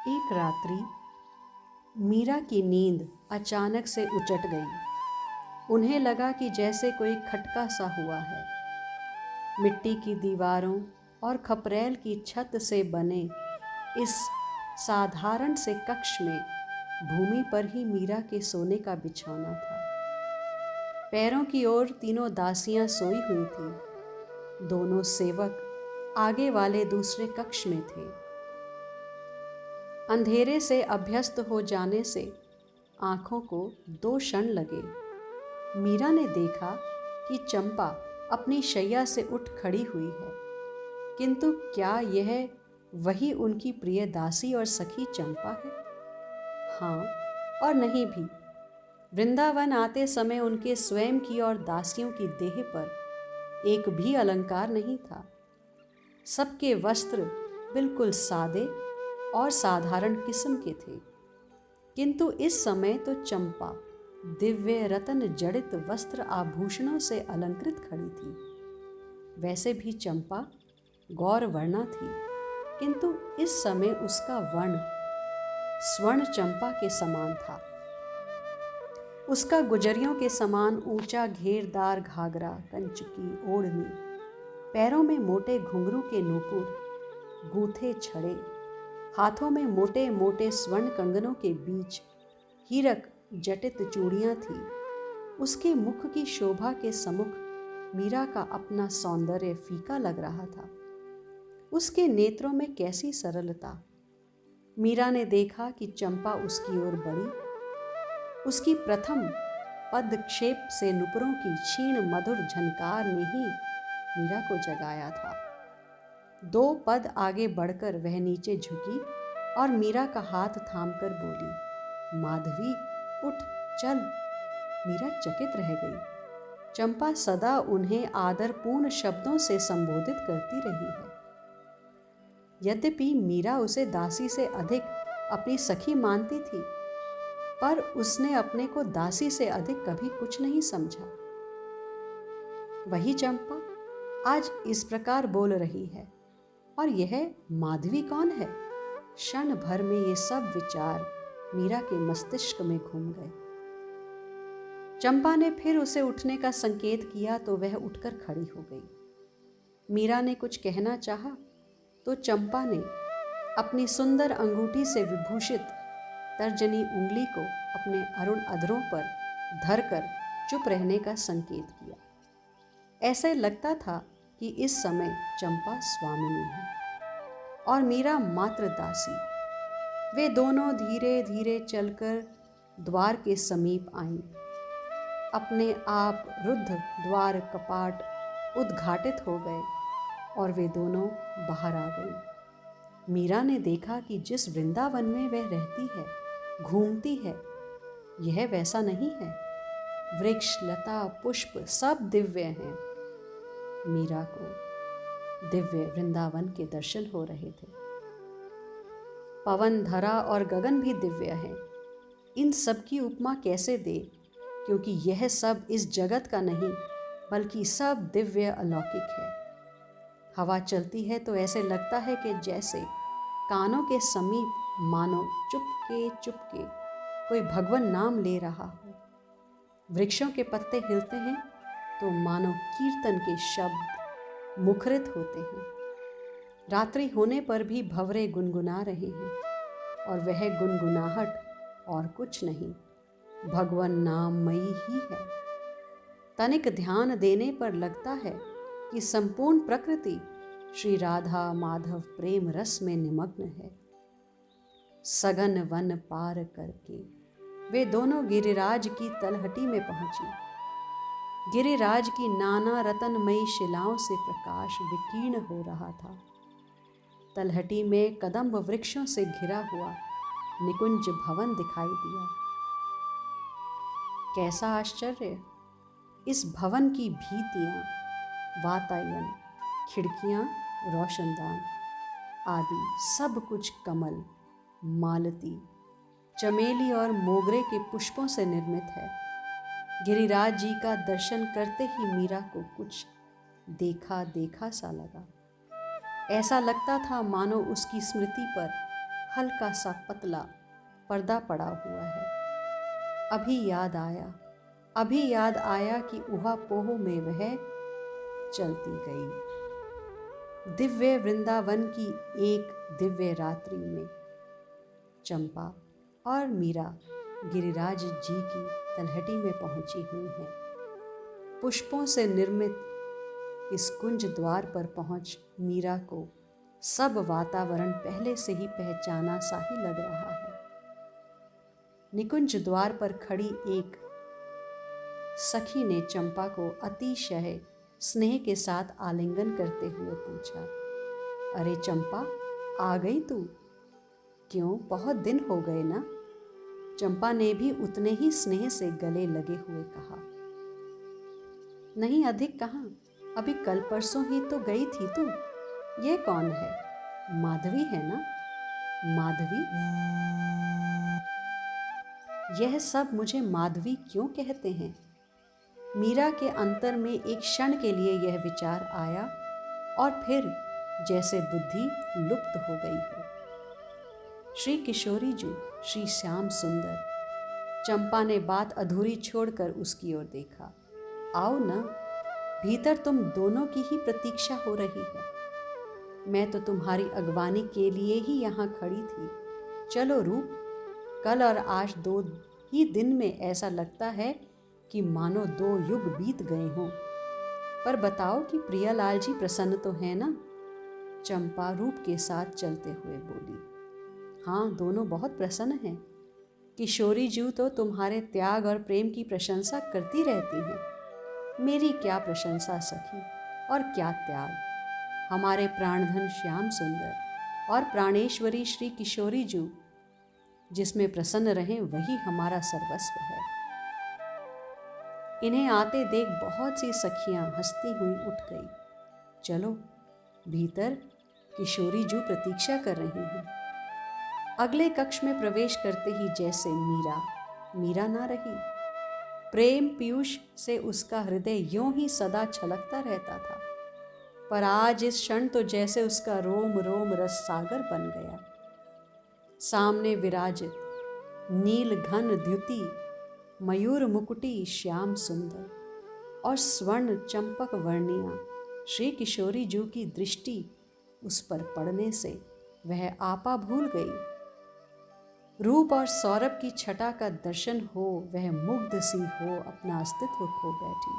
एक रात्रि मीरा की नींद अचानक से उचट गई। उन्हें लगा कि जैसे कोई खटका सा हुआ है। मिट्टी की दीवारों और खपरेल की छत से बने इस साधारण से कक्ष में भूमि पर ही मीरा के सोने का बिछौना था। पैरों की ओर तीनों दासियां सोई हुई थीं। दोनों सेवक आगे वाले दूसरे कक्ष में थे। अंधेरे से अभ्यस्त हो जाने से आंखों को 2 क्षण लगे। मीरा ने देखा कि चंपा अपनी शैया से उठ खड़ी हुई है, किंतु क्या यह वही उनकी प्रिय दासी और सखी चंपा है? हाँ और नहीं भी। वृंदावन आते समय उनके स्वयं की और दासियों की देह पर एक भी अलंकार नहीं था। सबके वस्त्र बिल्कुल सादे और साधारण किस्म के थे, किंतु इस समय तो चंपा दिव्य रतन जड़ित वस्त्र आभूषणों से अलंकृत खड़ी थी। वैसे भी चंपा गौर वर्णा थी, किंतु इस समय उसका वर्ण स्वर्ण चंपा के समान था। उसका गुजरियों के समान ऊंचा घेरदार घाघरा, कंचकी ओढ़नी, पैरों में मोटे घुंघरू के नूपुर, गूंथे छड़े, हाथों में मोटे मोटे स्वर्ण कंगनों के बीच हीरक जटित चूड़ियां थीं। उसके मुख की शोभा के सम्मुख मीरा का अपना सौंदर्य फीका लग रहा था। उसके नेत्रों में कैसी सरलता! मीरा ने देखा कि चंपा उसकी ओर बढ़ी। उसकी प्रथम पदक्षेप से नुपुरों की क्षीण मधुर झनकार ने ही मीरा को जगाया था। 2 पद आगे बढ़कर वह नीचे झुकी और मीरा का हाथ थामकर बोली, माधवी उठ चल। मीरा चकित रह गई। चंपा सदा उन्हें आदरपूर्ण शब्दों से संबोधित करती रही है। यद्यपि मीरा उसे दासी से अधिक अपनी सखी मानती थी, पर उसने अपने को दासी से अधिक कभी कुछ नहीं समझा। वही चंपा आज इस प्रकार बोल रही है, और यह माधवी कौन है? क्षण भर में ये सब विचार मीरा के मस्तिष्क में घूम गए। चंपा ने फिर उसे उठने का संकेत किया तो वह उठकर खड़ी हो गई। मीरा ने कुछ कहना चाहा तो चंपा ने अपनी सुंदर अंगूठी से विभूषित तर्जनी उंगली को अपने अरुण अधरों पर धरकर चुप रहने का संकेत किया। ऐसे लगता था कि इस समय चंपा स्वामिनी है और मीरा मात्र दासी। वे दोनों धीरे धीरे चलकर द्वार के समीप आईं। अपने आप रुद्ध द्वार कपाट उद्घाटित हो गए और वे दोनों बाहर आ गईं। मीरा ने देखा कि जिस वृंदावन में वह रहती है, घूमती है, यह वैसा नहीं है। वृक्ष, लता, पुष्प सब दिव्य हैं। मीरा को दिव्य वृंदावन के दर्शन हो रहे थे। पवन, धरा और गगन भी दिव्य हैं। इन सब की उपमा कैसे दे, क्योंकि यह सब इस जगत का नहीं बल्कि सब दिव्य अलौकिक है। हवा चलती है तो ऐसे लगता है कि जैसे कानों के समीप मानो चुपके चुपके कोई भगवान नाम ले रहा हो। वृक्षों के पत्ते हिलते हैं तो मानो कीर्तन के शब्द मुखरित होते हैं। रात्रि होने पर भी भंवरे गुनगुना रहे हैं, और वह गुनगुनाहट और कुछ नहीं, भगवान नाममयी ही है। तनिक ध्यान देने पर लगता है कि संपूर्ण प्रकृति श्री राधा माधव प्रेम रस में निमग्न है। सघन वन पार करके वे दोनों गिरिराज की तलहटी में पहुंची। गिरिराज की नाना रतनमयी शिलाओं से प्रकाश विकीर्ण हो रहा था। तलहटी में कदम्ब वृक्षों से घिरा हुआ निकुंज भवन दिखाई दिया। कैसा आश्चर्य! इस भवन की भीतियां, वातायन, खिड़कियां, रोशनदान आदि सब कुछ कमल, मालती, चमेली और मोगरे के पुष्पों से निर्मित है। गिरिराज जी का दर्शन करते ही मीरा को कुछ देखा देखा सा लगा। ऐसा लगता था मानो उसकी स्मृति पर हल्का सा पतला पर्दा पड़ा हुआ है। अभी याद आया कि ऊहापोह में वह चलती गई दिव्य वृंदावन की एक दिव्य रात्रि में। चंपा और मीरा गिरिराज जी की तलहटी में पहुंची हुई हैं। पुष्पों से निर्मित इस कुंज द्वार पर पहुंच मीरा को सब वातावरण पहले से ही पहचाना सा ही लग रहा है। निकुंज द्वार पर खड़ी एक सखी ने चंपा को अतिशय स्नेह के साथ आलिंगन करते हुए पूछा, अरे चंपा, आ गई तू? क्यों, बहुत दिन हो गए ना? चंपा ने भी उतने ही स्नेह से गले लगे हुए कहा, नहीं, अधिक कहाँ, अभी कल परसों ही तो गई थी तू। ये कौन है? माधवी है ना? माधवी? यह सब मुझे माधवी क्यों कहते हैं? मीरा के अंतर में एक क्षण के लिए यह विचार आया और फिर जैसे बुद्धि लुप्त हो गई हो। श्री किशोरी जू, श्री श्याम सुंदर। चंपा ने बात अधूरी छोड़कर उसकी ओर देखा। आओ ना, भीतर तुम दोनों की ही प्रतीक्षा हो रही है। मैं तो तुम्हारी अगवानी के लिए ही यहाँ खड़ी थी। चलो रूप, कल और आज 2 ही दिन में ऐसा लगता है कि मानो 2 युग बीत गए हों। पर बताओ कि प्रियालाल जी प्रसन्न तो हैं ना? चंपा रूप के साथ चलते हुए बोली। हाँ, दोनों बहुत प्रसन्न हैं। किशोरी जू तो तुम्हारे त्याग और प्रेम की प्रशंसा करती रहती हैं। मेरी क्या प्रशंसा सखी, और क्या त्याग। हमारे प्राणधन श्याम सुंदर और प्राणेश्वरी श्री किशोरी जू जिसमें प्रसन्न रहें वही हमारा सर्वस्व है। इन्हें आते देख बहुत सी सखियां हंसती हुई उठ गई। चलो भीतर, किशोरी जू प्रतीक्षा कर रही हैं। अगले कक्ष में प्रवेश करते ही जैसे मीरा ना रही। प्रेम पीयूष से उसका हृदय यूं ही सदा छलकता रहता था, पर आज इस क्षण तो जैसे उसका रोम रोम रस सागर बन गया। सामने विराजित नील घन द्युति मयूर मुकुटी श्याम सुंदर और स्वर्ण चंपक वर्णिया श्री किशोरी जू की दृष्टि उस पर पड़ने से वह आपा भूल गई। रूप और सौरभ की छटा का दर्शन हो वह मुग्ध सी हो अपना अस्तित्व खो बैठी।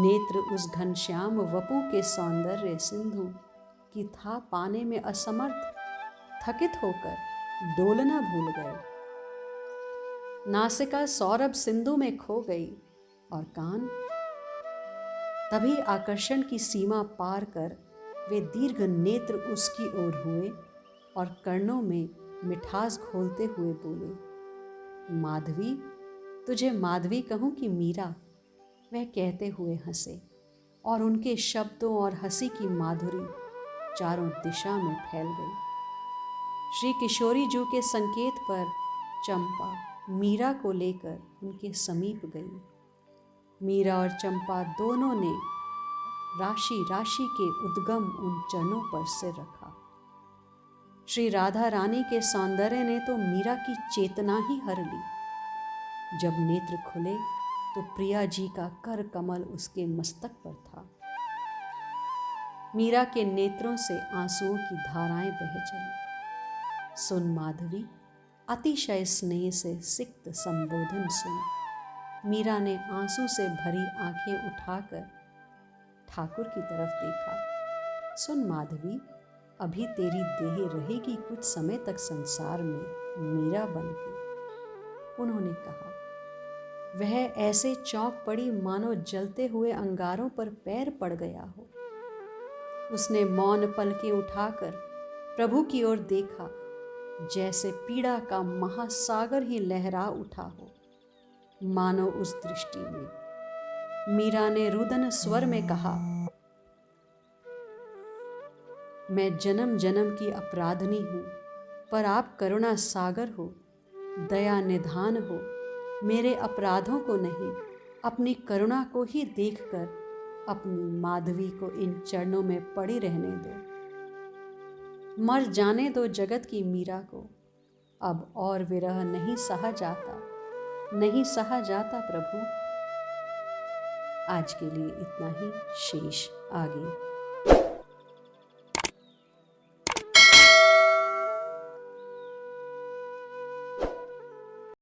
नेत्र उस घनश्याम वपु के सौंदर्य सिंधु की था पाने में असमर्थ, थकित होकर डोलना भूल गए। नासिका सौरभ सिंधु में खो गई और कान। तभी आकर्षण की सीमा पार कर वे दीर्घ नेत्र उसकी ओर हुए और कर्णों में मिठास घोलते हुए बोले, माधवी, तुझे माधवी कहूँ कि मीरा? वह कहते हुए हंसे और उनके शब्दों और हंसी की माधुरी चारों दिशा में फैल गई। श्री किशोरी जू के संकेत पर चंपा मीरा को लेकर उनके समीप गई। मीरा और चंपा दोनों ने राशि राशि के उद्गम उन चरणों पर सिर रखा। श्री राधा रानी के सौंदर्य ने तो मीरा की चेतना ही हर ली। जब नेत्र खुले तो प्रिया जी का कर कमल उसके मस्तक पर था। मीरा के नेत्रों से आंसुओं की धाराएं बह चली। सुन माधवी, अतिशय स्नेह से सिक्त संबोधन सुन। मीरा ने आंसू से भरी आंखें उठाकर ठाकुर की तरफ देखा। सुन माधवी, अभी तेरी देह रहेगी कुछ समय तक संसार में मीरा बनके। उन्होंने कहा। वह ऐसे चौंक पड़ी मानो जलते हुए अंगारों पर पैर पड़ गया हो। उसने मौन पलके उठाकर प्रभु की ओर देखा, जैसे पीड़ा का महासागर ही लहरा उठा हो। मानो उस दृष्टि में मीरा ने रुदन स्वर में कहा, मैं जन्म जन्म की अपराधनी हूँ, पर आप करुणा सागर हो, दया निधान हो। मेरे अपराधों को नहीं, अपनी करुणा को ही देखकर अपनी माधवी को इन चरणों में पड़ी रहने दो। मर जाने दो जगत की मीरा को, अब और विरह नहीं सहा जाता, नहीं सहा जाता प्रभु। आज के लिए इतना ही, शेष आगे।